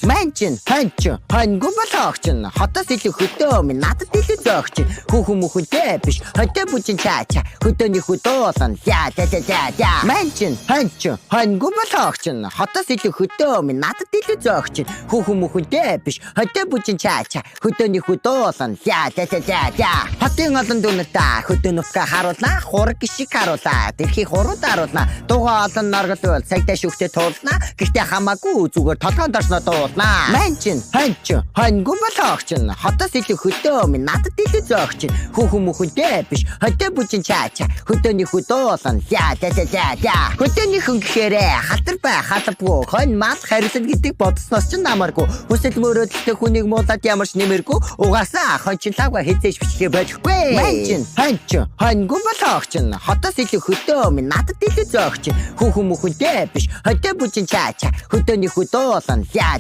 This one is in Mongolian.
Манчин, ханчин, хангу болохчин. Хотоос илүү хөдөө минь надад илүү зөөгчин. Хүүхэн мөхөнтэй биш, хөдөө бүчин чача. Хөдөөний хөдөөсөн. За. Манчин, ханчин, хангу болохчин. Хотоос илүү хөдөө минь надад илүү зөөгчин. Хүүхэн мөхөнтэй биш, хөдөө бүчин чача. Хөдөөний хөдөөсөн. За. Хотын олон дүнэтаа хөдөөнөфкө харуулнаа, хураг гişиг харуулаа. Тэрхий хурууд харуулнаа. Дугаа олон наргалвал цагтаа шүхтээ туулнаа. Гэхдээ хамаагүй зүгээр толгойн дорсноо дуулнаа. Манчин, ханчин, хангу болохчин. Хотоос илүү хөдөө минь надад илүү зөөгчин. Хүүхэн мөхөнтэй биш, хөдөө бүчин чача. Хөдөөний хөдөөсөн. За. Хөдөөний хүн гэхээрээ халтар бай, халбгүй. Хонь мал харилсан гэдэг бодсноос ч намаргүй. Хүсэл мөрөөдөлтэй хүнийг муулаад ямарч нэмэргүй. Угаасаа хончлаагаа хизээж бичлэхээ болохгүй. Манчин, ханчин, хангу болохчин. Хотоос илүү хөдөө минь надад илүү зөөгчин. Хүүхэн мөхөнтэй биш, хөдөө бүчин чача. Хөдөөний хөдөөсөн. За.